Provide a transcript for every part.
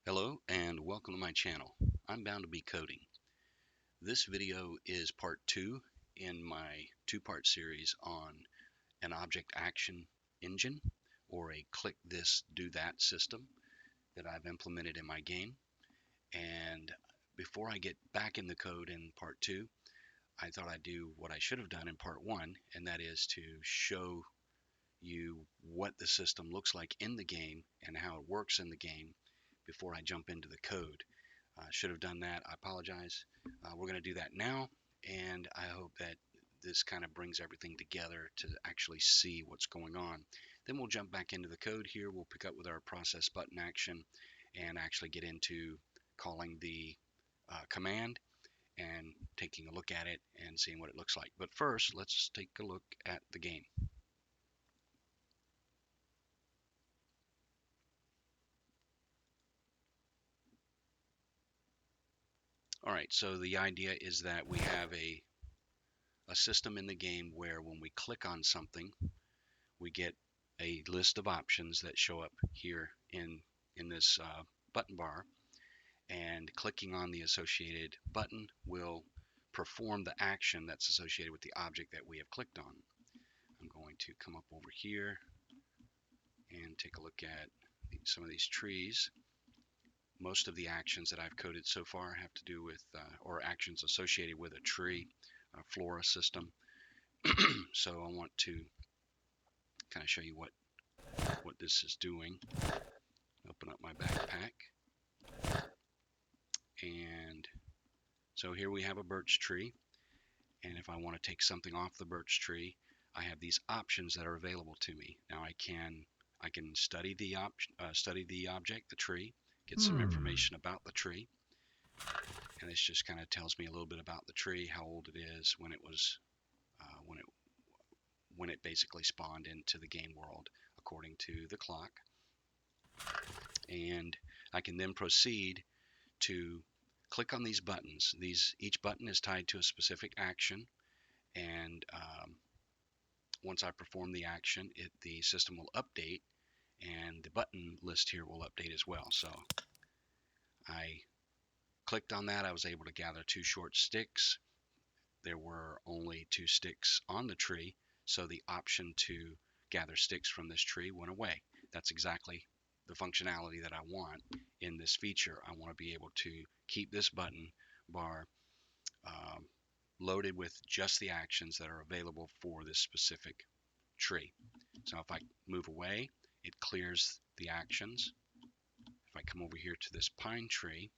Hello and welcome to my channel. I'm Bound to Be Coding. This video is part 2 in my two-part series on an object action engine or a click this do that system that I've implemented in my game. And before I get back in the code in part 2, I thought I'd do what I should have done in part 1, and that is to show you what the system looks like in the game and how it works in the game before I jump into the code. Should have done that. I apologize. We're going to do that now, and I hope that this kind of brings everything together to actually see what's going on. Then we'll jump back into the code here. We'll pick up with our process button action and actually get into calling the command and taking a look at it and seeing what it looks like. But first, let's take a look at the game. All right, so the idea is that we have a system in the game where when we click on something, we get a list of options that show up here in this button bar, and clicking on the associated button will perform the action that's associated with the object that we have clicked on. I'm going to come up over here and take a look at some of these trees. Most of the actions that I've coded so far have to do with or actions associated with a tree, a flora system. So I want to kind of show you what this is doing. Open up my backpack, and so here we have a birch tree, and if I want to take something off the birch tree, I have these options that are available to me. Now I can study the object, the tree, get some information about the tree, and this just kind of tells me a little bit about the tree, how old it is, when it was when it basically spawned into the game world according to the clock. And I can then proceed to click on these buttons. Each button is tied to a specific action, and once I perform the action, the system will update, and the button list here will update as well. So I clicked on that. I was able to gather 2 short sticks. There were only 2 sticks on the tree, so the option to gather sticks from this tree went away. That's exactly the functionality that I want in this feature. I want to be able to keep this button bar loaded with just the actions that are available for this specific tree. So if I move away, it clears the actions. If I come over here to this pine tree,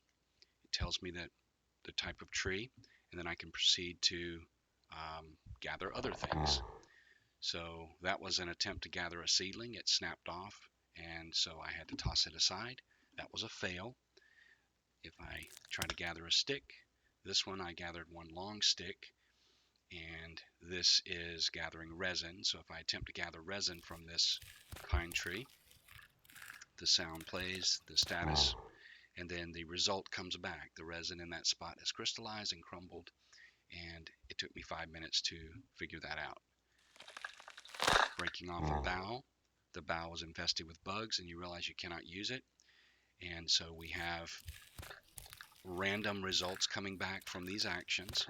it tells me that the type of tree, and then I can proceed to gather other things. So that was an attempt to gather a seedling. It snapped off, and so I had to toss it aside. That was a fail. If I try to gather a stick, this one I gathered 1 long stick, and this is gathering resin. So if I attempt to gather resin from this pine tree, the sound plays, the status, and then the result comes back. The resin in that spot is crystallized and crumbled, and it took me 5 minutes to figure that out. Breaking off a bough, the bough was infested with bugs, and you realize you cannot use it, and so we have random results coming back from these actions,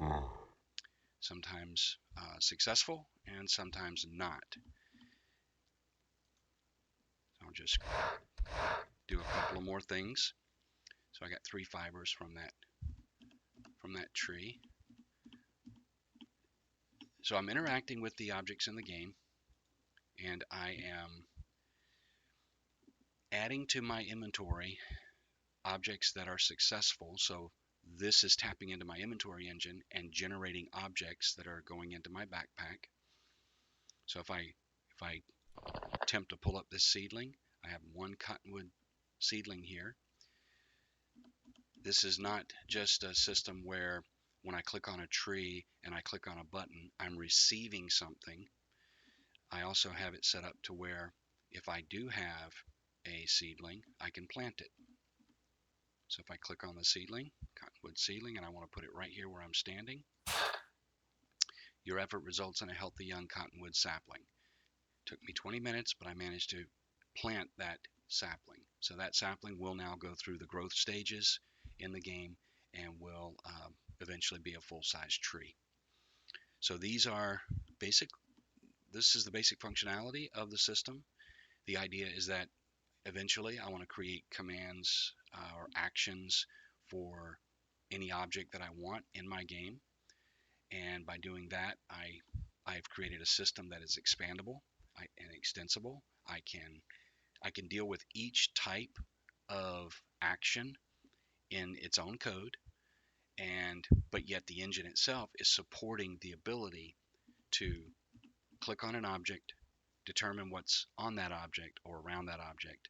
sometimes successful and sometimes not. I'll just do a couple of more things. So I got 3 fibers from that tree. So I'm interacting with the objects in the game, and I am adding to my inventory objects that are successful. So this is tapping into my inventory engine and generating objects that are going into my backpack. So if I attempt to pull up this seedling, I have 1 cottonwood seedling here. This is not just a system where when I click on a tree and I click on a button, I'm receiving something. I also have it set up to where if I do have a seedling, I can plant it. So if I click on the seedling, cottonwood seedling, and I want to put it right here where I'm standing, your effort results in a healthy young cottonwood sapling. It took me 20 minutes, but I managed to plant that sapling. So that sapling will now go through the growth stages in the game and will eventually be a full-size tree. So these are basic. This is the basic functionality of the system. The idea is that eventually I want to create commands or actions for any object that I want in my game. And by doing that, I've created a system that is expandable and extensible. I can deal with each type of action in its own code, and but yet the engine itself is supporting the ability to click on an object, determine what's on that object or around that object,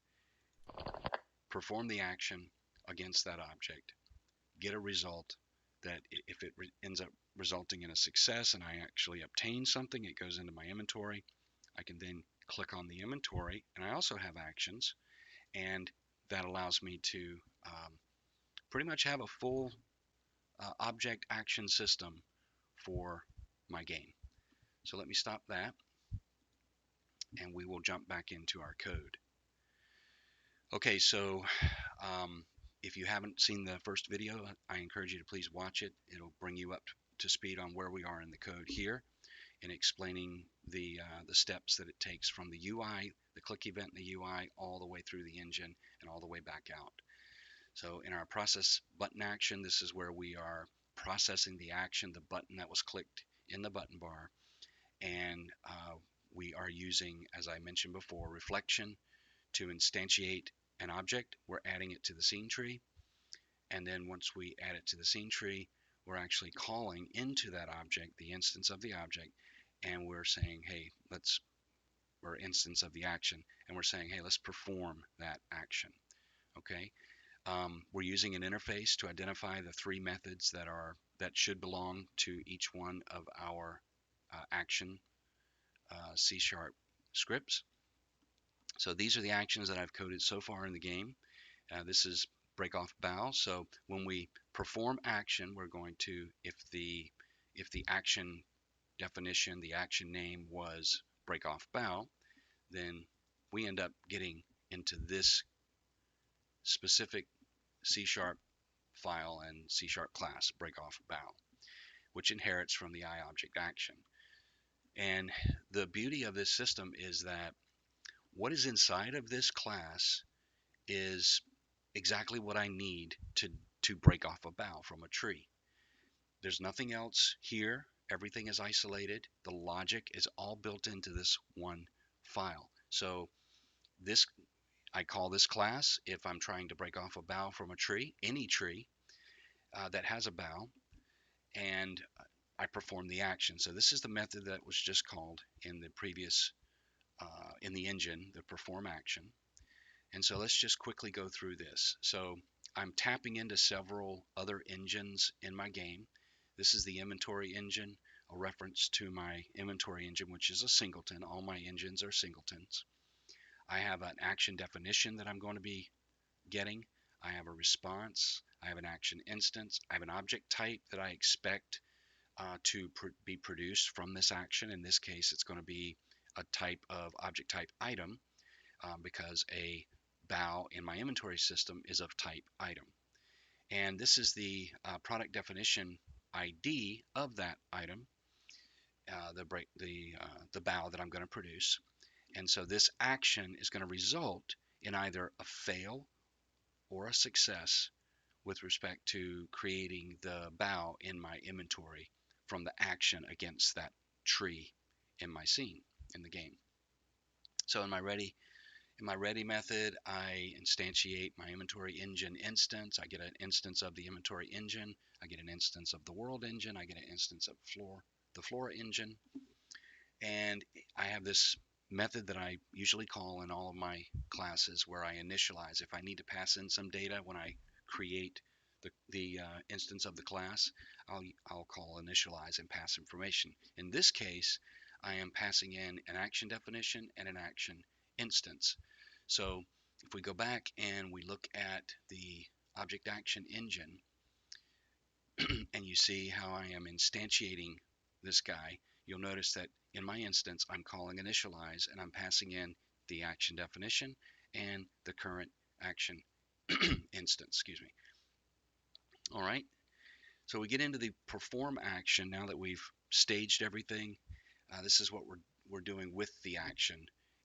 perform the action against that object, get a result that if it ends up resulting in a success and I actually obtain something, it goes into my inventory. I can then click on the inventory, and I also have actions, and that allows me to pretty much have a full object action system for my game. So let me stop that, and we will jump back into our code. Okay, so if you haven't seen the first video, I encourage you to please watch it. It'll bring you up to speed on where we are in the code here in explaining the steps that it takes from the UI, the click event in the UI, all the way through the engine and all the way back out. So in our process button action, this is where we are processing the action, the button that was clicked in the button bar, and we are using, as I mentioned before, reflection to instantiate an object. We're adding it to the scene tree, and then once we add it to the scene tree, we're actually calling into that object, the instance of the object, and we're saying, hey, or instance of the action, and we're saying, hey, let's perform that action. Okay. We're using an interface to identify the three methods that should belong to each one of our action C# scripts. So these are the actions that I've coded so far in the game. This is break off bow. So when we perform action, we're going to, if the action definition, the action name was break off bow, then we end up getting into this specific C# file and C# class, break off bow, which inherits from the iObject action. And the beauty of this system is that what is inside of this class is exactly what I need to break off a bough from a tree. There's nothing else here. Everything is isolated. The logic is all built into this one file. So this, I call this class if I'm trying to break off a bough from a tree, any tree that has a bough, and I perform the action. So this is the method that was just called in the previous, in the engine, the perform action. And so let's just quickly go through this. So I'm tapping into several other engines in my game. This is the inventory engine, a reference to my inventory engine, which is a singleton. All my engines are singletons. I have an action definition that I'm going to be getting. I have a response. I have an action instance. I have an object type that I expect to be produced from this action. In this case, it's going to be a type of object type item because a bow in my inventory system is of type item. And this is the product definition ID of that item, the bow that I'm going to produce. And so this action is going to result in either a fail or a success with respect to creating the bow in my inventory from the action against that tree in my scene in the game. So in my ready method, I instantiate my inventory engine instance. I get an instance of the inventory engine. I get an instance of the world engine. I get an instance of the flora engine. And I have this method that I usually call in all of my classes where I initialize. If I need to pass in some data when I create the instance of the class, I'll call initialize and pass information. In this case, I am passing in an action definition and an action instance. So if we go back and we look at the object action engine and you see how I am instantiating this guy, you'll notice that in my instance, I'm calling initialize and I'm passing in the action definition and the current action instance, excuse me. All right, so we get into the perform action now that we've staged everything. This is what we're doing with the action,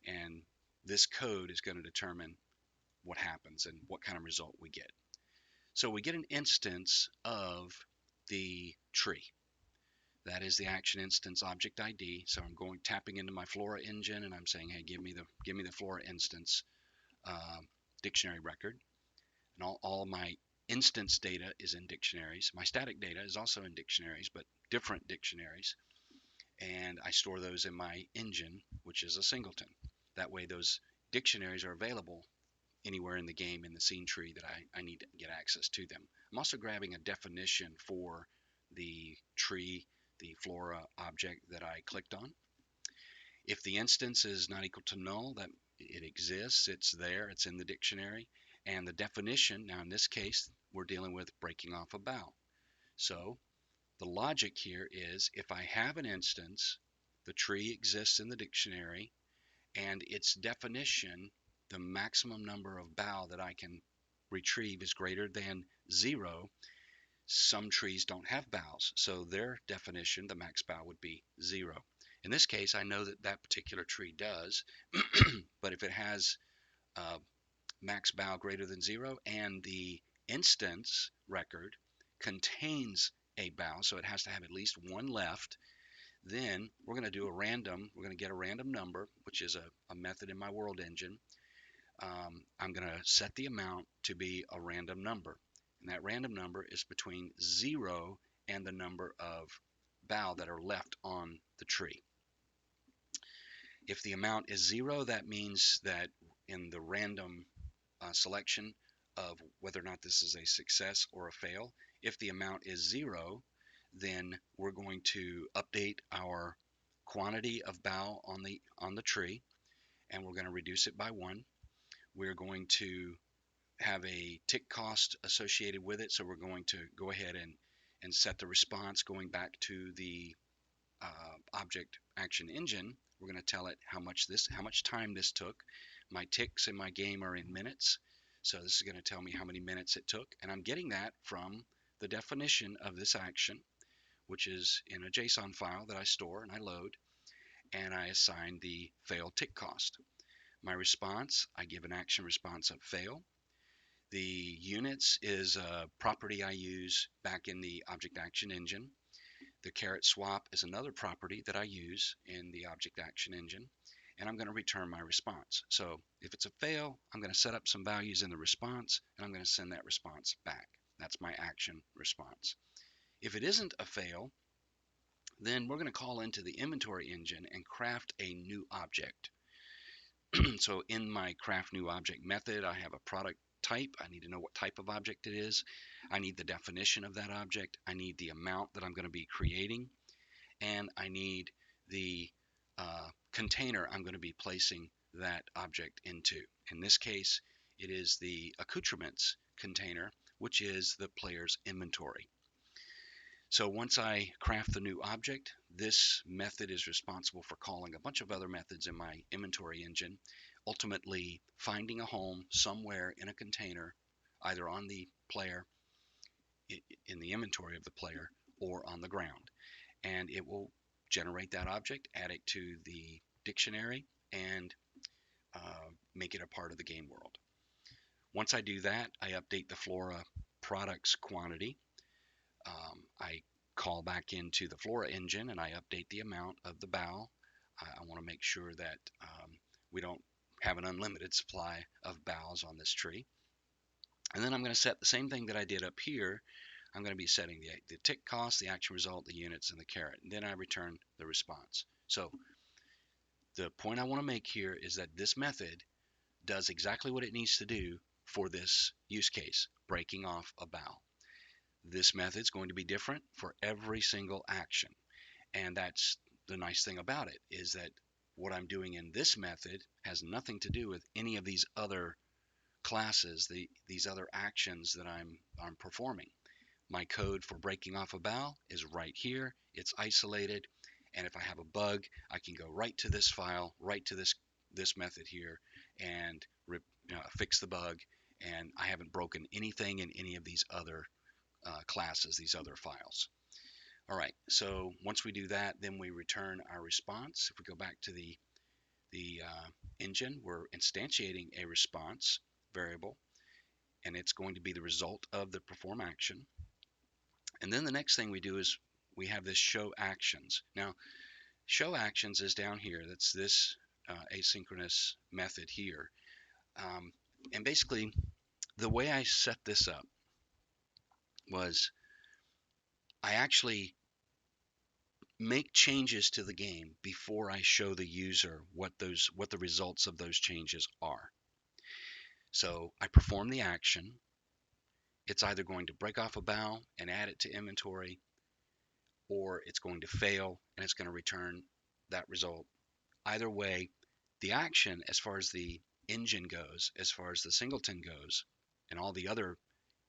and this code is going to determine what happens and what kind of result we get. So we get an instance of the tree. That is the action instance object ID. So I'm tapping into my Flora engine and I'm saying, hey, give me the Flora instance dictionary record. And all my instance data is in dictionaries. My static data is also in dictionaries, but different dictionaries. And I store those in my engine, which is a singleton. That way those dictionaries are available anywhere in the game in the scene tree that I need to get access to them. I'm also grabbing a definition for the tree, the flora object that I clicked on. If the instance is not equal to null, that it exists, it's there, it's in the dictionary. And the definition, now in this case, we're dealing with breaking off a bow. So the logic here is if I have an instance, the tree exists in the dictionary, and its definition, the maximum number of bow that I can retrieve is greater than 0. Some trees don't have bows, so their definition, the max bow, would be 0. In this case, I know that that particular tree does, but if it has max bow greater than 0 and the instance record contains a bow, so it has to have at least one left, then we're going to do we're going to get a random number, which is a method in my world engine. I'm going to set the amount to be a random number. And that random number is between 0 and the number of bow that are left on the tree. If the amount is 0, that means that in the random selection of whether or not this is a success or a fail, if the amount is 0, then we're going to update our quantity of bow on the tree, and we're going to reduce it by 1. We're going to have a tick cost associated with it, so we're going to go ahead and set the response going back to the object action engine. We're going to tell it how much time this took. My ticks in my game are in minutes, so this is going to tell me how many minutes it took, and I'm getting that from the definition of this action, which is in a JSON file that I store and I load, and I assign the fail tick cost. My response, I give an action response of fail. The units is a property I use back in the object action engine. The caret swap is another property that I use in the object action engine, and I'm going to return my response. So if it's a fail, I'm going to set up some values in the response, and I'm going to send that response back. That's my action response. If it isn't a fail, then we're going to call into the inventory engine and craft a new object. So in my craft new object method, I have a product type. I need to know what type of object it is. I need the definition of that object. I need the amount that I'm going to be creating. And I need the container I'm going to be placing that object into. In this case, it is the accoutrements container, which is the player's inventory. So once I craft the new object, this method is responsible for calling a bunch of other methods in my inventory engine, ultimately finding a home somewhere in a container, either on the player, in the inventory of the player, or on the ground. And it will generate that object, add it to the dictionary, and make it a part of the game world. Once I do that, I update the Flora products quantity. I call back into the Flora engine and I update the amount of the bow. I want to make sure that we don't have an unlimited supply of bows on this tree. And then I'm going to set the same thing that I did up here. I'm going to be setting the tick cost, the action result, the units, and the caret. And then I return the response. So the point I want to make here is that this method does exactly what it needs to do for this use case, breaking off a bow. This method is going to be different for every single action. And that's the nice thing about it, is that what I'm doing in this method has nothing to do with any of these other classes, these other actions that I'm performing. My code for breaking off a bow is right here. It's isolated. And if I have a bug, I can go right to this file, right to this method here, and fix the bug, and I haven't broken anything in any of these other classes, these other files. All right, so once we do that, then we return our response. If we go back to the engine, we're instantiating a response variable, and it's going to be the result of the perform action. And then the next thing we do is we have this show actions. Now, show actions is down here. That's this asynchronous method here. And basically, the way I set this up was I actually make changes to the game before I show the user what the results of those changes are. So I perform the action. It's either going to break off a bow and add it to inventory, or it's going to fail and it's going to return that result. Either way, the action, as far as the engine goes, as far as the singleton goes, and all the other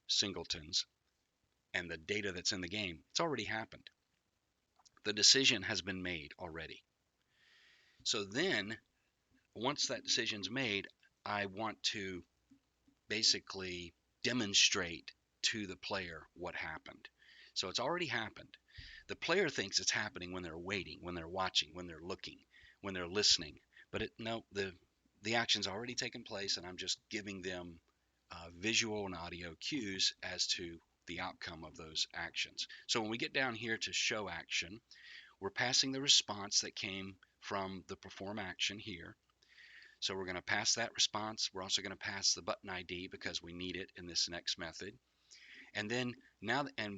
singletons and the data that's in the game, it's already happened. The decision has been made already. So then, once that decision's made, I want to basically demonstrate to the player what happened. So it's already happened. The player thinks it's happening when they're waiting, when they're watching, when they're looking, when they're listening. But no, the action's already taken place, and I'm just giving them visual and audio cues as to the outcome of those actions. So when we get down here to show action, we're passing the response that came from the perform action here. So we're going to pass that response. We're also going to pass the button ID because we need it in this next method. And then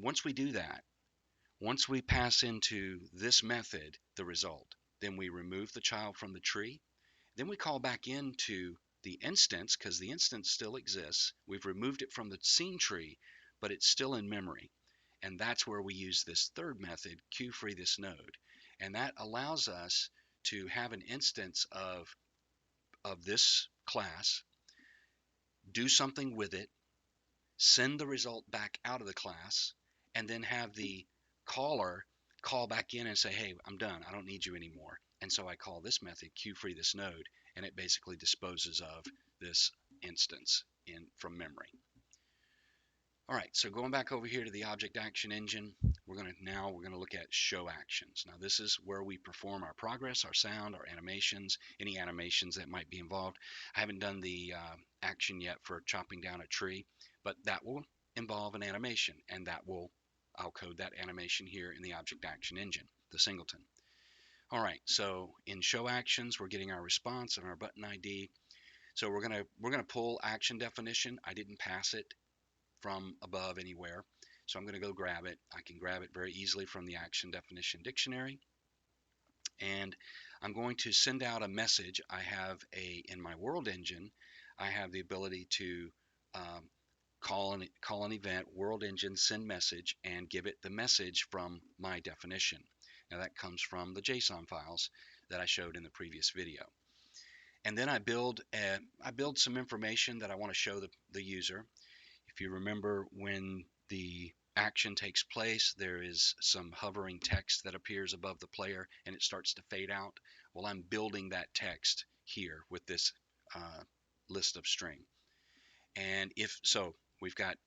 once we do that, once we pass into this method the result, then we remove the child from the tree. Then we call back into the instance, because the instance still exists. We've removed it from the scene tree, but it's still in memory. And that's where we use this third method, queue-free this node. And that allows us to have an instance of this class, do something with it, send the result back out of the class, and then have the caller call back in and say, hey, I'm done. I don't need you anymore. And so I call this method queue-free this node, and it basically disposes of this instance from memory. All right, so going back over here to the object action engine, we're going to look at show actions. Now this is where we perform our progress, our sound, our animations, any animations that might be involved. I haven't done the action yet for chopping down a tree, but that will involve an animation, and I'll code that animation here in the object action engine, the singleton. All right, so in show actions, we're getting our response and our button ID. So we're gonna pull action definition. I didn't pass it from above anywhere, so I'm going to go grab it. I can grab it very easily from the action definition dictionary, and I'm going to send out a message. In my world engine, I have the ability to call an event, world engine send message, and give it the message from my definition. Now that comes from the JSON files that I showed in the previous video. And then I build some information that I want to show the user. If you remember, when the action takes place, there is some hovering text that appears above the player and it starts to fade out. Well, I'm building that text here with this list of string. And if so, we've got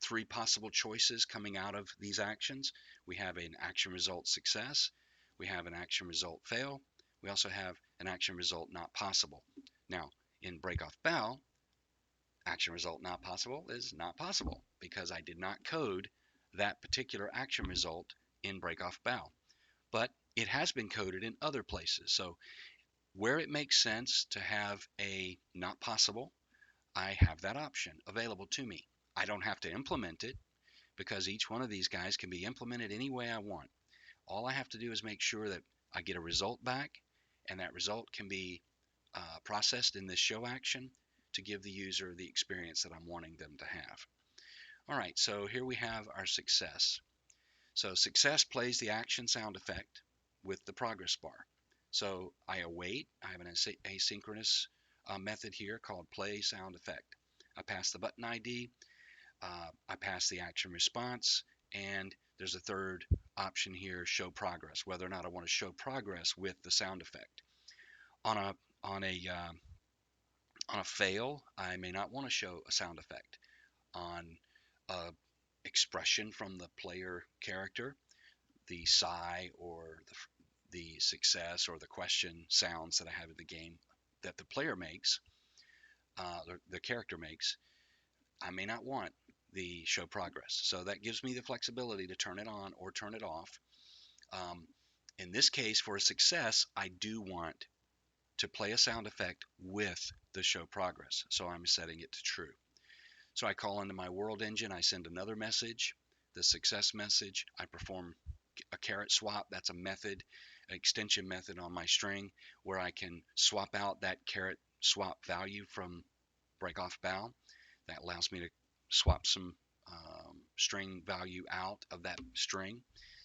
three possible choices coming out of these actions. We have an action result success, we have an action result fail, we also have an action result not possible. Now, in break off bow, action result not possible is not possible because I did not code that particular action result in break off bow. But it has been coded in other places. So where it makes sense to have a not possible, I have that option available to me. I don't have to implement it because each one of these guys can be implemented any way I want. All I have to do is make sure that I get a result back, and that result can be processed in this show action to give the user the experience that I'm wanting them to have. All right, so here we have our success. So success plays the action sound effect with the progress bar. So I await. I have an asynchronous method here called play sound effect. I pass the button ID, I pass the action response, and there's a third option here, show progress, whether or not I want to show progress with the sound effect. On a On a fail, I may not want to show a sound effect. On a expression from the player character, the sigh or the success or the question sounds that I have in the game that the player makes, the character makes, I may not want the show progress. So that gives me the flexibility to turn it on or turn it off. Um, in this case, for a success, I do want to play a sound effect with the show progress. So I'm setting it to true. So I call into my world engine, I send another message, the success message. I perform a caret swap. That's a method, an extension method on my string where I can swap out that caret swap value from break off bow. That allows me to swap some string value out of that string.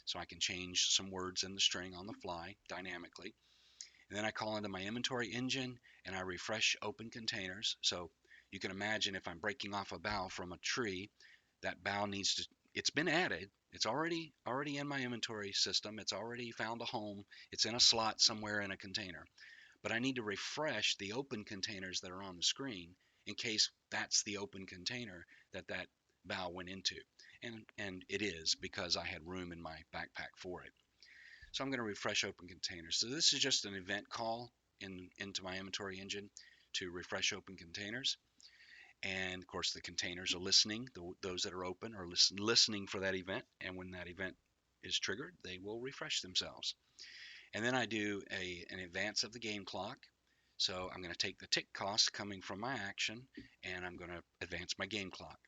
So I can change some words in the string on the fly dynamically. And then I call into my inventory engine and I refresh open containers. So you can imagine if I'm breaking off a bough from a tree, that bough needs to, it's been added. It's already in my inventory system. It's already found a home. It's in a slot somewhere in a container. But I need to refresh the open containers that are on the screen in case that's the open container that bough went into. And it is because I had room in my backpack for it. So I'm going to refresh open containers. So this is just an event call into my inventory engine to refresh open containers. And of course, the containers are listening. Those that are open are listening for that event. And when that event is triggered, they will refresh themselves. And then I do an advance of the game clock. So I'm going to take the tick cost coming from my action and I'm going to advance my game clock.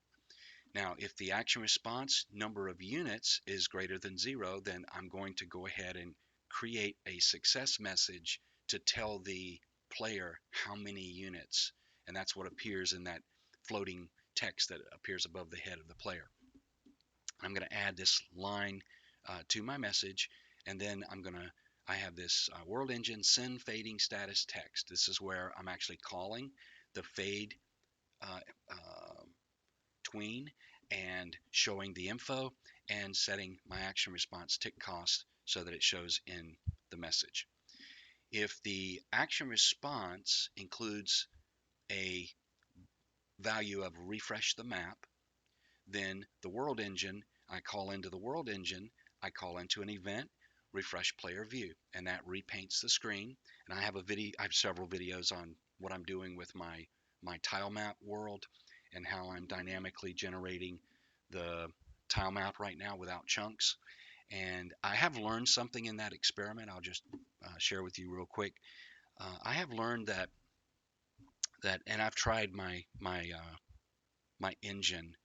Now, if the action response number of units is greater than 0, then I'm going to go ahead and create a success message to tell the player how many units. And that's what appears in that floating text that appears above the head of the player. I'm going to add this line to my message, and then I have this world engine send fading status text. This is where I'm actually calling the fade uh, uh, tween and showing the info and setting my action response tick cost so that it shows in the message. If the action response includes a value of refresh the map, then the world engine, I call into the world engine, I call into an event, refresh player view, and that repaints the screen. And I have several videos on what I'm doing with my tile map world and how I'm dynamically generating the tile map right now without chunks. And I have learned something in that experiment. I'll just share with you real quick. I have learned that, and I've tried my engine,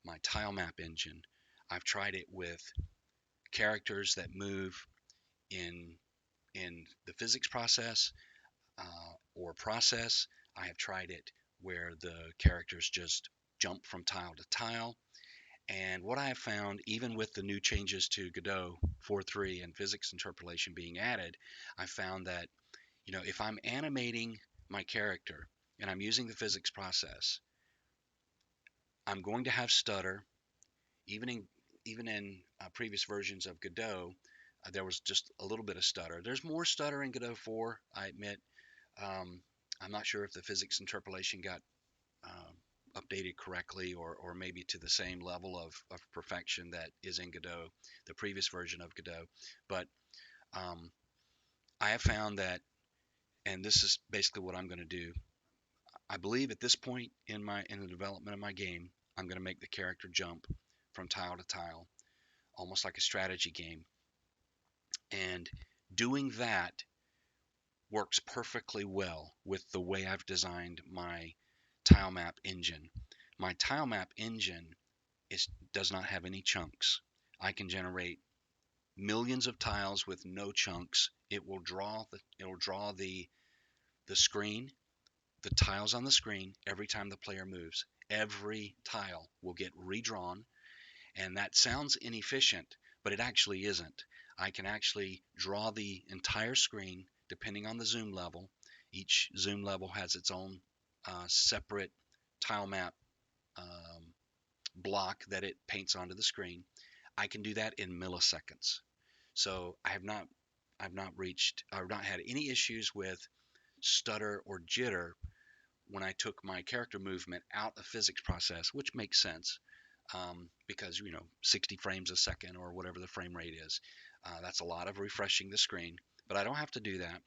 my tile map engine. I've tried it with characters that move in the physics process or process. I have tried it where the characters just jump from tile to tile. And what I have found, even with the new changes to Godot 4.3 and physics interpolation being added, I found that, if I'm animating my character and I'm using the physics process, I'm going to have stutter. Even in previous versions of Godot, there was just a little bit of stutter. There's more stutter in Godot 4, I admit. I'm not sure if the physics interpolation got updated correctly or maybe to the same level of perfection that is in Godot, the previous version of Godot. But I have found that, and this is basically what I'm going to do. I believe at this point in the development of my game, I'm going to make the character jump from tile to tile, almost like a strategy game. And doing that works perfectly well with the way I've designed my tile map engine. My tile map engine does not have any chunks. I can generate millions of tiles with no chunks. It'll draw the screen, the tiles on the screen every time the player moves. Every tile will get redrawn, and that sounds inefficient, but it actually isn't. I can actually draw the entire screen depending on the zoom level. Each zoom level has its own separate tile map block that it paints onto the screen. I can do that in milliseconds. So I've not had any issues with stutter or jitter when I took my character movement out of physics process, which makes sense, because 60 frames a second or whatever the frame rate is, that's a lot of refreshing the screen. But I don't have to do that,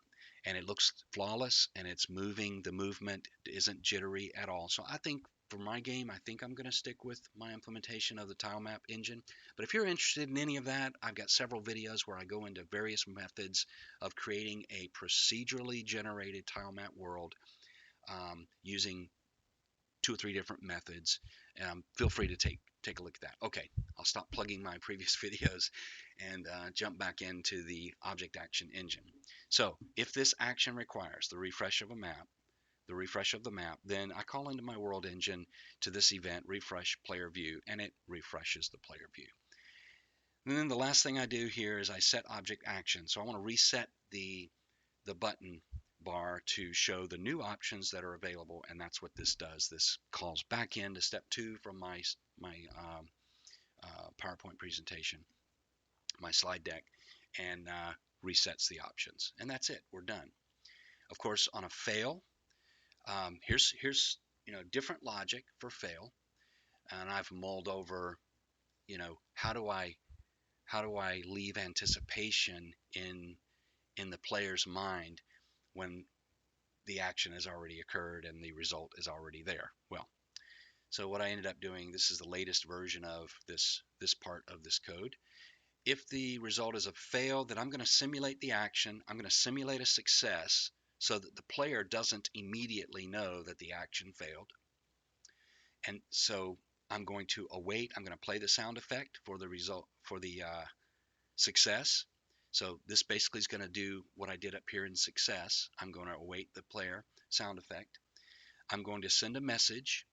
and it looks flawless, and it's moving. The movement isn't jittery at all. So I think for my game, I think I'm going to stick with my implementation of the tile map engine. But if you're interested in any of that, I've got several videos where I go into various methods of creating a procedurally generated tile map world, using 2 or 3 different methods. Feel free to take a look at that. Okay, I'll stop plugging my previous videos and jump back into the object action engine. So if this action requires the refresh of the map, then I call into my world engine to this event, refresh player view, and it refreshes the player view. And then the last thing I do here is I set object action. So I want to reset the button bar to show the new options that are available, and that's what this does. This calls back into step 2 from my PowerPoint presentation, my slide deck, and resets the options. And that's it. We're done. Of course, on a fail, here's different logic for fail, and I've mulled over, how do I leave anticipation in the player's mind when the action has already occurred and the result is already there. Well, so what I ended up doing, this is the latest version of this part of this code. If the result is a fail, then I'm going to simulate the action. I'm going to simulate a success so that the player doesn't immediately know that the action failed. And so I'm going to await. I'm going to play the sound effect for the result, for the success. So this basically is going to do what I did up here in success. I'm going to await the player sound effect. I'm going to send a message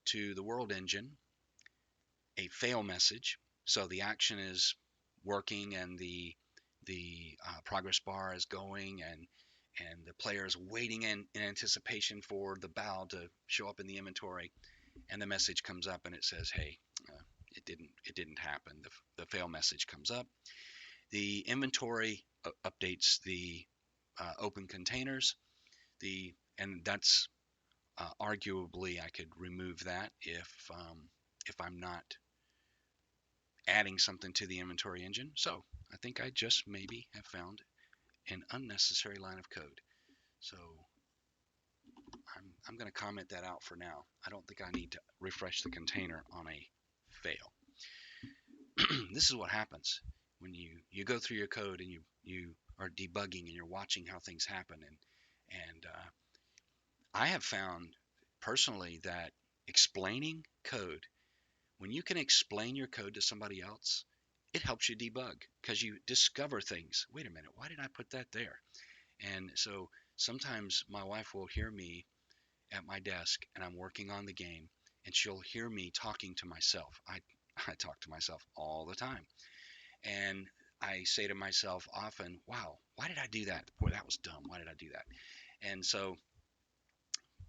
to the world engine, a fail message. So the action is working and the progress bar is going, and the player is waiting in anticipation for the bow to show up in the inventory, and the message comes up and it says, hey, it didn't happen. The fail message comes up. The inventory updates the open containers. And that's arguably I could remove that if I'm not adding something to the inventory engine. So I think I just maybe have found an unnecessary line of code. So I'm going to comment that out for now. I don't think I need to refresh the container on a fail. This is what happens when you go through your code and you are debugging and you're watching how things happen. And I have found personally that explaining code, when you can explain your code to somebody else, it helps you debug because you discover things. Wait a minute, why did I put that there? And so sometimes my wife will hear me at my desk and I'm working on the game, and she'll hear me talking to myself. I talk to myself all the time. And I say to myself often, wow, why did I do that? Boy, that was dumb. Why did I do that? And so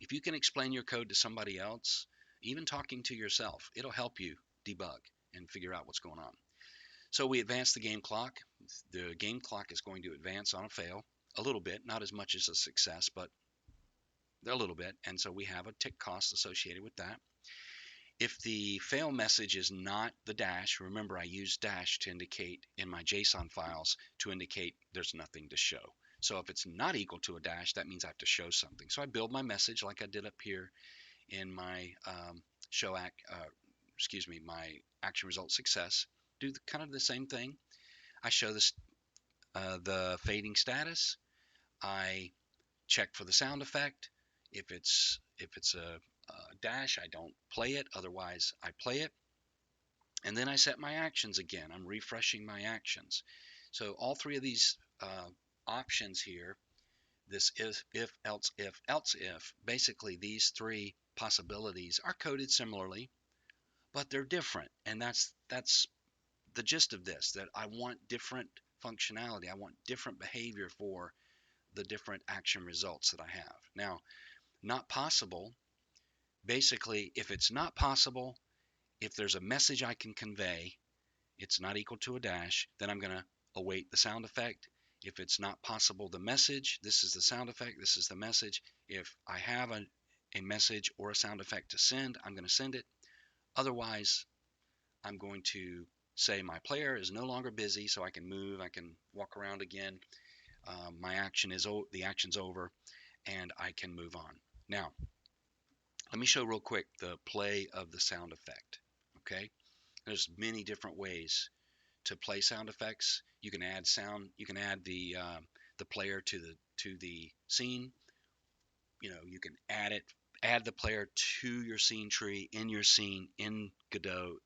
if you can explain your code to somebody else, even talking to yourself, it'll help you debug and figure out what's going on. So we advance the game clock. The game clock is going to advance on a fail a little bit, not as much as a success, but a little bit. And so we have a tick cost associated with that. If the fail message is not the dash, remember I use dash to indicate in my JSON files to indicate there's nothing to show. So if it's not equal to a dash, that means I have to show something. So I build my message like I did up here in my my action result success. Do kind of the same thing. I show this the fading status. I check for the sound effect. If it's a dash, I don't play it. Otherwise, I play it. And then I set my actions again. I'm refreshing my actions. So all 3 of these options here, this if, else, if, basically these 3 possibilities are coded similarly, but they're different. And that's the gist of this, that I want different functionality. I want different behavior for the different action results that I have. Now, not possible, basically, if it's not possible, if there's a message I can convey, it's not equal to a dash, then I'm going to await the sound effect. If it's not possible, the message, this is the sound effect, this is the message. If I have a message or a sound effect to send, I'm going to send it. Otherwise, I'm going to say my player is no longer busy, so I can move, I can walk around again. The action's over, and I can move on. Now, let me show real quick the play of the sound effect. Okay, there's many different ways to play sound effects. You can add sound. You can add the player to the scene. You can add the player to your scene tree in your scene in Godot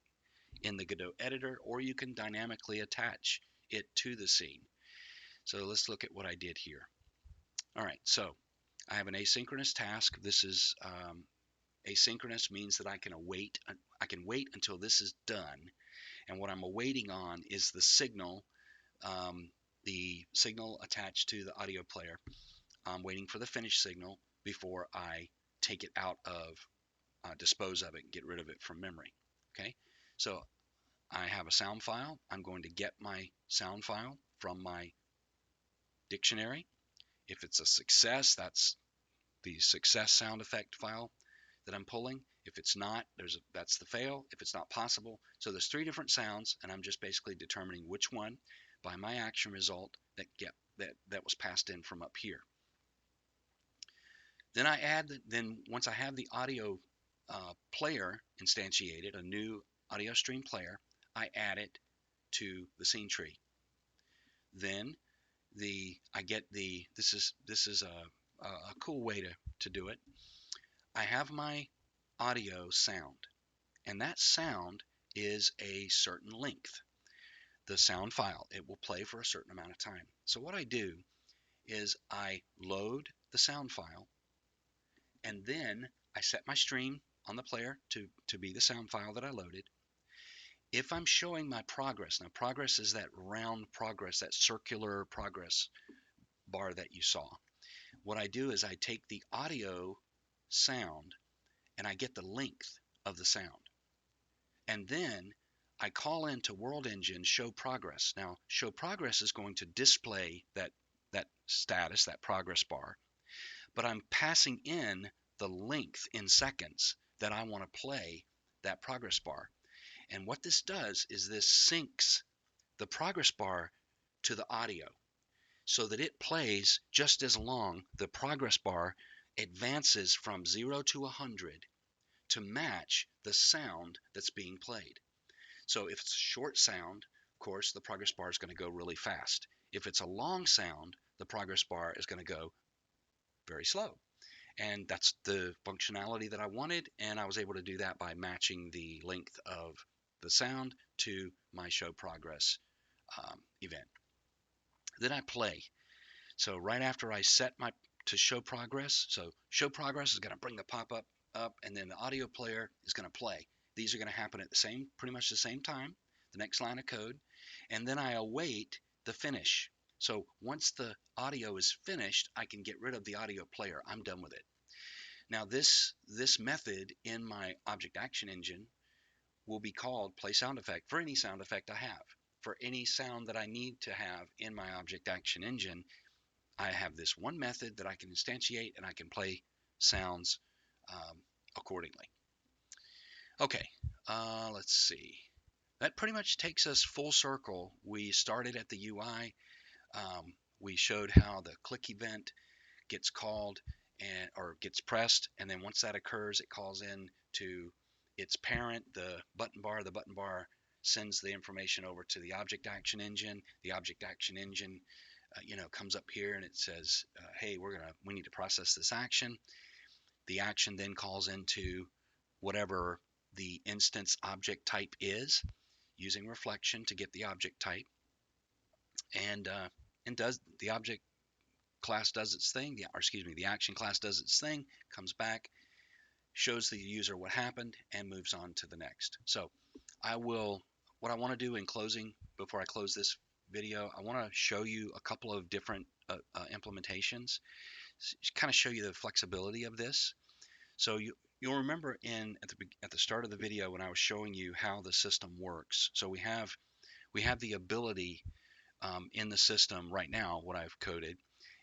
in the Godot editor, or you can dynamically attach it to the scene. So let's look at what I did here. All right, so I have an asynchronous task. This is asynchronous means that I can wait until this is done, and what I'm awaiting on is the signal attached to the audio player. I'm waiting for the finished signal before I take it out of, dispose of it, and get rid of it from memory. Okay, so I have a sound file. I'm going to get my sound file from my dictionary. If it's a success, that's the success sound effect file that I'm pulling. If it's not, that's the fail. If it's not possible. So there's 3 different sounds, and I'm just basically determining which one by my action result that was passed in from up here. Then once I have the audio player instantiated, a new audio stream player, I add it to the scene tree. Then this is a cool way to do it. I have my audio sound, and that sound is a certain length. The sound file, it will play for a certain amount of time. So what I do is I load the sound file, and then I set my stream on the player to be the sound file that I loaded. If I'm showing my progress, now progress is that round progress, that circular progress bar that you saw. What I do is I take the audio sound and I get the length of the sound. And then I call into World Engine show progress. Now, show progress is going to display that status, that progress bar, but I'm passing in the length in seconds that I want to play that progress bar. And what this does is this syncs the progress bar to the audio so that it plays just as long. The progress bar advances from 0 to 100 to match the sound that's being played. So if it's a short sound, of course, the progress bar is going to go really fast. If it's a long sound, the progress bar is going to go very slow. And that's the functionality that I wanted, and I was able to do that by matching the length of the sound to my show progress event. Then I play. So right after I set to show progress, so show progress is going to bring the pop-up up, and then the audio player is going to play. These are going to happen at pretty much the same time, the next line of code, and then I await the finish. So once the audio is finished, I can get rid of the audio player. I'm done with it. Now this method in my object action engine will be called play sound effect for any sound effect I have. For any sound that I need to have in my object action engine, I have this one method that I can instantiate, and I can play sounds accordingly. Okay, let's see. That pretty much takes us full circle. We started at the UI. We showed how the click event gets called or gets pressed, and then once that occurs, it calls in to its parent, the button bar. The button bar sends the information over to the object action engine. The object action engine comes up here and it says, hey, we need to process this action. The action then calls into whatever the instance object type is, using reflection to get the object type, and does the object class does its thing, the action class does its thing, comes back, shows the user what happened, and moves on to the next. So what I want to do in closing, before I close this video, I want to show you a couple of different implementations, kind of show you the flexibility of this. So you'll remember at the start of the video when I was showing you how the system works. So we have the ability in the system right now, what I've coded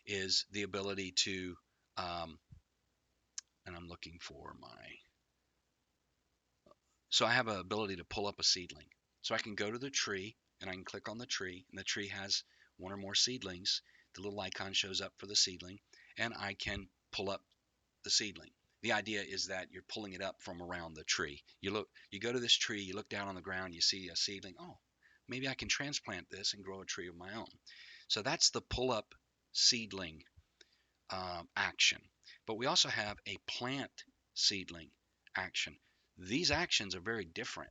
is the ability to, and I'm looking for so I have an ability to pull up a seedling. So I can go to the tree and I can click on the tree, and the tree has one or more seedlings. The little icon shows up for the seedling, and I can pull up the seedling. The idea is that you're pulling it up from around the tree. You go to this tree, you look down on the ground, you see a seedling. Oh, maybe I can transplant this and grow a tree of my own. So that's the pull up seedling action. But we also have a plant seedling action. These actions are very different.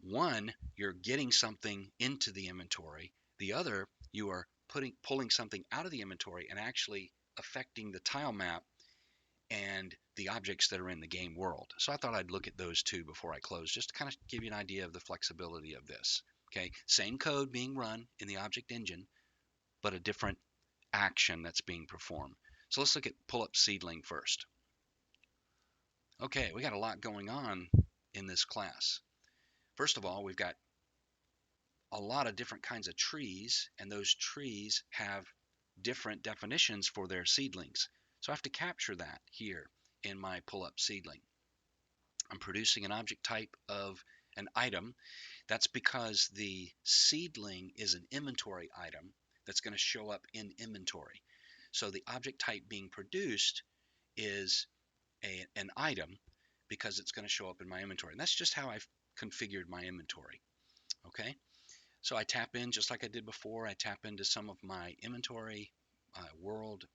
One, you're getting something into the inventory. The other, you are pulling something out of the inventory and actually affecting the tile map and the objects that are in the game world. So I thought I'd look at those two before I close, just to kind of give you an idea of the flexibility of this. Okay, same code being run in the object engine, but a different action that's being performed. So let's look at pull up seedling first. Okay, we got a lot going on in this class. First of all, we've got a lot of different kinds of trees, and those trees have different definitions for their seedlings. So I have to capture that here in my pull up seedling. I'm producing an object type of an item. That's because the seedling is an inventory item that's going to show up in inventory. So the object type being produced is an item because it's going to show up in my inventory. And that's just how I've configured my inventory. Okay, so I tap in just like I did before. I tap into some of my inventory, world,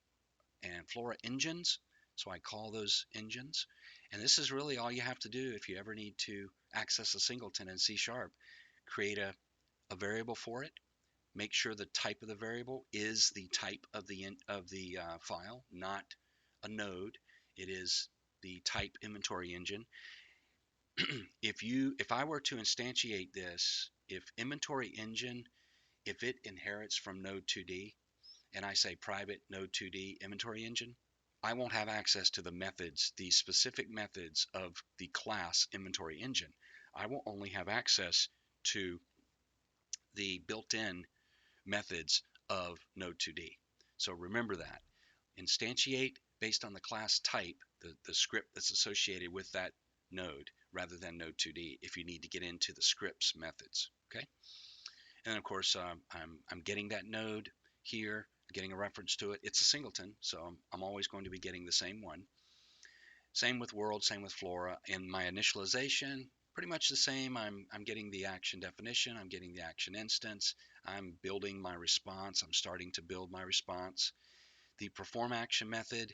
and flora engines. So I call those engines. And this is really all you have to do if you ever need to access a singleton in C#. Create a variable for it. Make sure the type of the variable is the type of the file, not a node. It is the type inventory engine. If I were to instantiate this, if inventory engine, if it inherits from node 2D, and I say private node 2D inventory engine, I won't have access to the methods, the specific methods of the class inventory engine. I will only have access to the built-in methods of node 2D. So remember that. Instantiate based on the class type, the script that's associated with that node, rather than node 2D if you need to get into the scripts methods. Okay. And of course, I'm getting that node here, getting a reference to it. It's a singleton, so I'm always going to be getting the same one. Same with world, same with flora. In my initialization, pretty much the same. I'm getting the action definition, I'm getting the action instance, I'm building my response, I'm starting to build my response. The perform action method,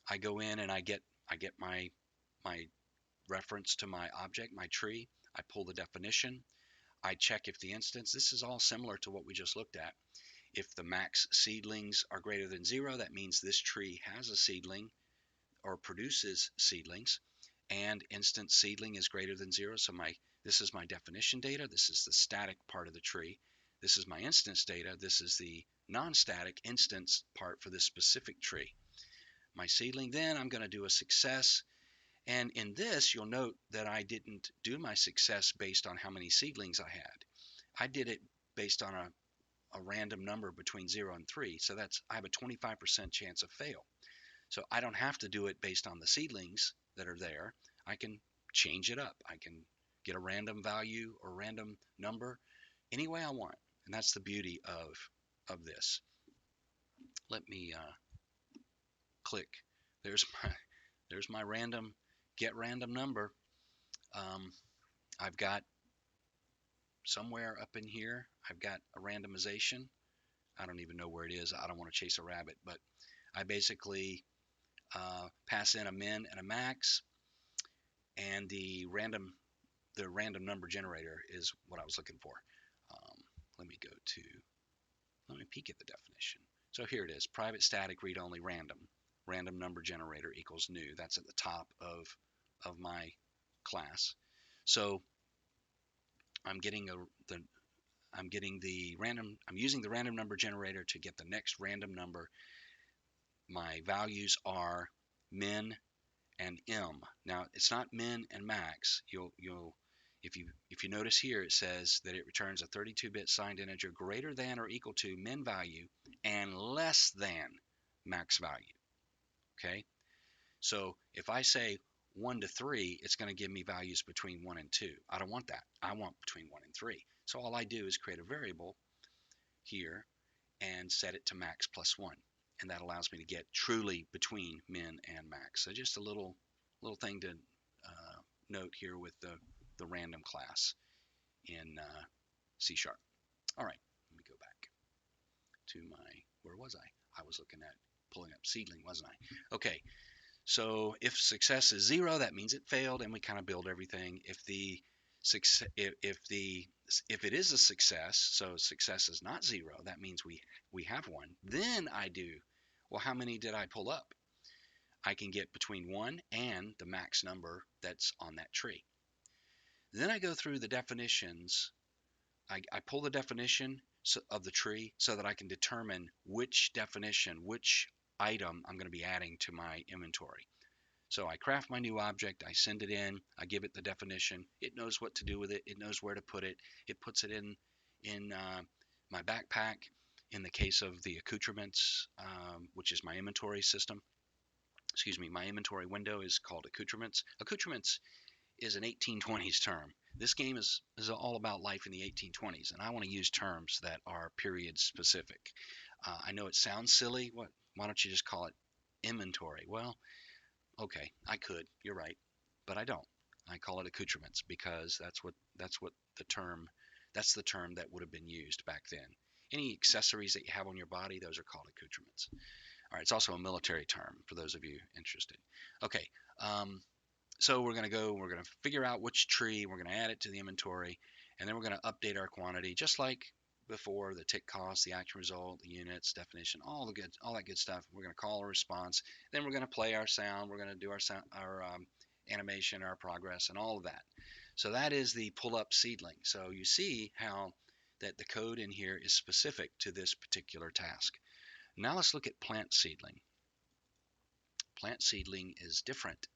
I go in and I get my reference to my object, my tree. I pull the definition. I check if the instance, this is all similar to what we just looked at. If the max seedlings are greater than 0, that means this tree has a seedling or produces seedlings, and instance seedling is greater than 0. So this is my definition data. This is the static part of the tree. This is my instance data. This is the non-static instance part for this specific tree. My seedling, then I'm going to do a success. And in this, you'll note that I didn't do my success based on how many seedlings I had. I did it based on a random number between 0 and 3. So I have a 25% chance of fail. So I don't have to do it based on the seedlings that are there. I can change it up. I can get a random value or random number any way I want. And that's the beauty of this. Let me click. There's my random, get random number. I've got somewhere up in here, I've got a randomization. I don't even know where it is. I don't want to chase a rabbit, but I basically pass in a min and a max, and the random number generator is what I was looking for. Let me peek at the definition. So here it is: private static read only random number generator equals new. That's at the top of my class. So I'm using the random number generator to get the next random number. My values are min and m. Now it's not min and max. If you notice here, it says that it returns a 32-bit signed integer greater than or equal to min value and less than max value. Okay, so if I say 1 to 3, it's going to give me values between 1 and 2. I don't want that. I want between 1 and 3. So all I do is create a variable here and set it to max plus 1. And that allows me to get truly between min and max. So just a little thing to note here with the random class in C#. All right, let me go back to where was I? I was looking at pulling up seedling, wasn't I? Okay, so if success is 0, that means it failed, and we kind of build everything. If it is a success, so success is not 0, that means we have one. Then I do, well, how many did I pull up? I can get between 1 and the max number that's on that tree. Then I go through the definitions. I pull the definition of the tree so that I can determine which definition, which item I'm going to be adding to my inventory. So I craft my new object, I send it in, I give it the definition. It knows what to do with it. It knows where to put it. It puts it in my backpack. In the case of the accoutrements, which is my inventory system, excuse me, my inventory window is called accoutrements. Accoutrements is an 1820s term. This game is all about life in the 1820s, and I want to use terms that are period specific. I know it sounds silly. Why don't you just call it inventory? Well, okay, I could. You're right, but I don't. I call it accoutrements because that's the term. That's the term that would have been used back then. Any accessories that you have on your body, those are called accoutrements. All right, it's also a military term for those of you interested. Okay, so we're going to figure out which tree, we're going to add it to the inventory, and then we're going to update our quantity just like before, the tick cost, the action result, the units, definition, all that good stuff. We're going to call a response, then we're going to play our sound, we're going to do our animation, our progress, and all of that. So that is the pull up seedling. So you see how that the code in here is specific to this particular task. Now let's look at plant seedling. Plant seedling is different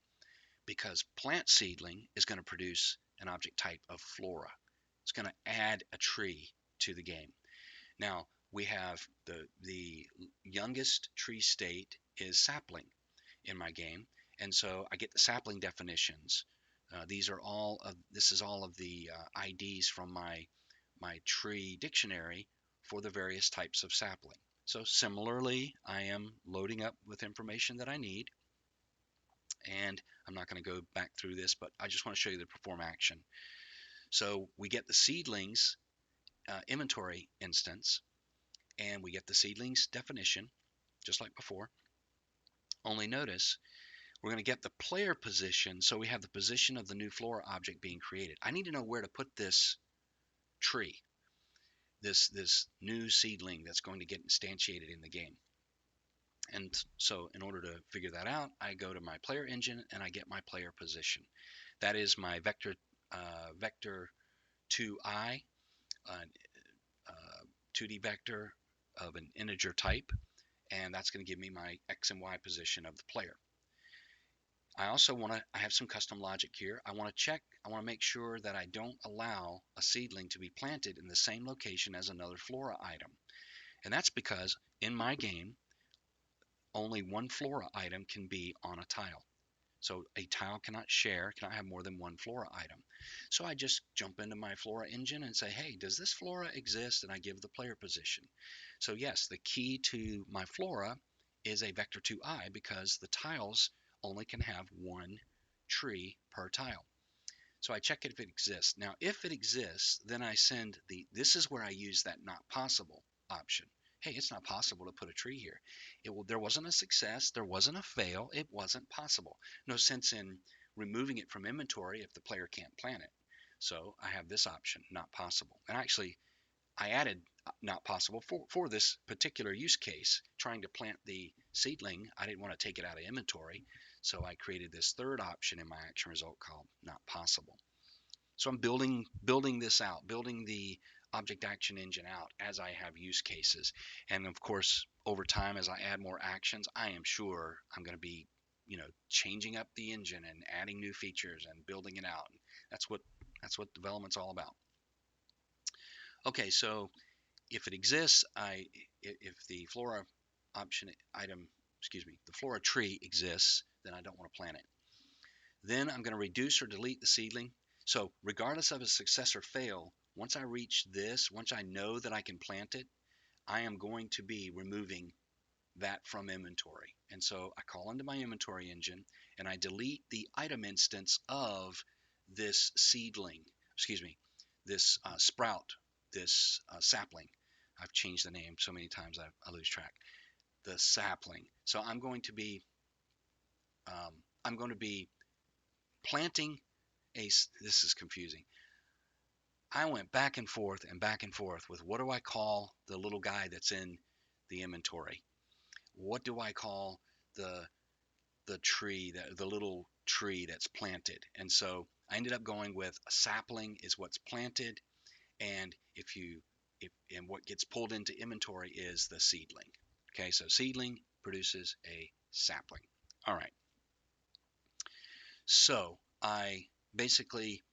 because plant seedling is going to produce an object type of flora. It's going to add a tree to the game. Now we have the youngest tree state is sapling in my game, and so I get the sapling definitions. This is all of the IDs from my tree dictionary for the various types of sapling. So similarly, I am loading up with information that I need, and I'm not going to go back through this, but I just want to show you the perform action. So we get the seedlings inventory instance, and we get the seedlings definition, just like before. Only notice we're going to get the player position, so we have the position of the new flora object being created. I need to know where to put this tree, this new seedling that's going to get instantiated in the game. And so in order to figure that out, I go to my player engine and I get my player position. That is my vector 2i, 2D vector of an integer type, and that's going to give me my x and y position of the player. I also I have some custom logic here. I want to make sure that I don't allow a seedling to be planted in the same location as another flora item. And that's because in my game, only one flora item can be on a tile. So a tile cannot have more than one flora item. So I just jump into my flora engine and say, hey, does this flora exist? And I give the player position. So yes, the key to my flora is a vector 2i because the tiles only can have one tree per tile. So I check it if it exists. Now, if it exists, then I send this is where I use that not possible option. Hey, it's not possible to put a tree here. There wasn't a success, there wasn't a fail, it wasn't possible. No sense in removing it from inventory if the player can't plant it. So I have this option, not possible. And actually, I added not possible for this particular use case, trying to plant the seedling. I didn't want to take it out of inventory, so I created this third option in my action result called not possible. So I'm building this out, building the object action engine out as I have use cases. And of course, over time, as I add more actions, I am sure I'm going to be, changing up the engine and adding new features and building it out. That's what That's what development's all about. Okay, so if it exists, if the flora option item, excuse me, the flora tree exists, then I don't want to plant it. Then I'm going to reduce or delete the seedling. So regardless of a success or fail, once I reach this, once I know that I can plant it, I am going to be removing that from inventory. And so I call into my inventory engine and I delete the item instance of this seedling, excuse me, this sprout, this sapling. I've changed the name so many times I lose track. The sapling. So I'm going to be planting a. This is confusing. I went back and forth with what do I call the little guy that's in the inventory? What do I call the tree, the little tree that's planted? And so I ended up going with a sapling is what's planted, and and what gets pulled into inventory is the seedling. Okay, so seedling produces a sapling. All right. So I basically,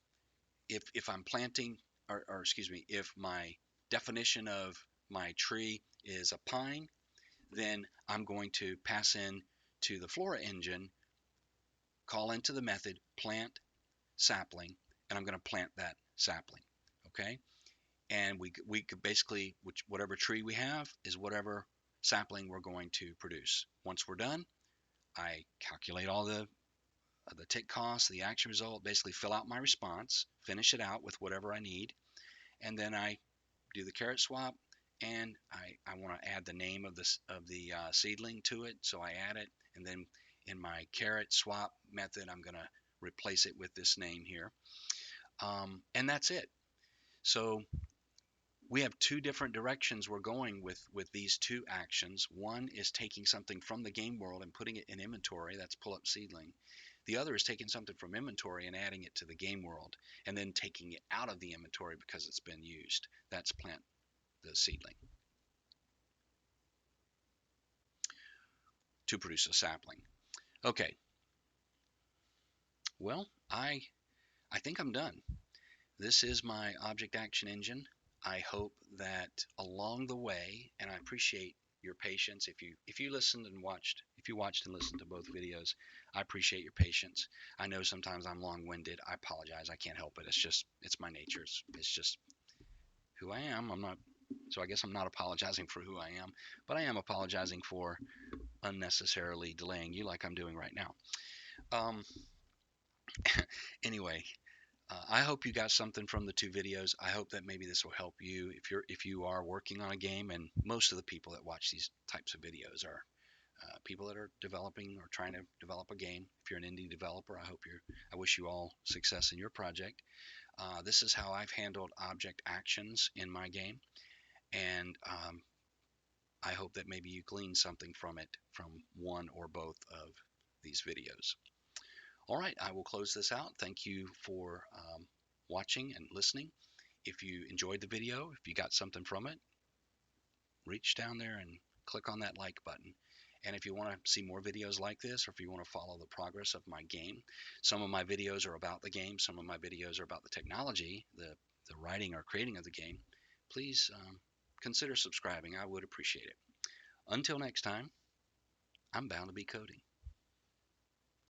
if I'm planting, or excuse me, if my definition of my tree is a pine, then I'm going to pass in to the Flora engine, call into the method plant sapling, and I'm going to plant that sapling. Okay, and we could basically, whatever tree we have is whatever sapling we're going to produce. Once we're done, I calculate all the tick costs, the action result, basically fill out my response, finish it out with whatever I need, and then I do the caret swap, and I want to add the name of the seedling to it, so I add it, and then in my caret swap method, I'm going to replace it with this name here, and that's it. So we have two different directions we're going with these two actions. One is taking something from the game world and putting it in inventory. That's pull up seedling. The other is taking something from inventory and adding it to the game world, and then taking it out of the inventory because it's been used. That's plant the seedling to produce a sapling. Okay, well, I think I'm done. This is my object action engine. I hope that along the way, and I appreciate your patience. If you listened and watched, if you watched and listened to both videos, I appreciate your patience. I know sometimes I'm long-winded. I apologize. I can't help it. It's my nature. It's just who I am. I'm not. So I guess I'm not apologizing for who I am, but I am apologizing for unnecessarily delaying you like I'm doing right now. Um, anyway, I hope you got something from the two videos. I hope that maybe this will help you if you are working on a game. And most of the people that watch these types of videos are people that are developing or trying to develop a game. If you're an indie developer, I wish you all success in your project. This is how I've handled object actions in my game, and I hope that maybe you glean something from it from one or both of these videos. All right, I will close this out. Thank you for watching and listening. If you enjoyed the video, if you got something from it, reach down there and click on that like button. And if you want to see more videos like this, or if you want to follow the progress of my game, some of my videos are about the game, some of my videos are about the technology, the writing or creating of the game, please consider subscribing. I would appreciate it. Until next time, I'm bound to be coding.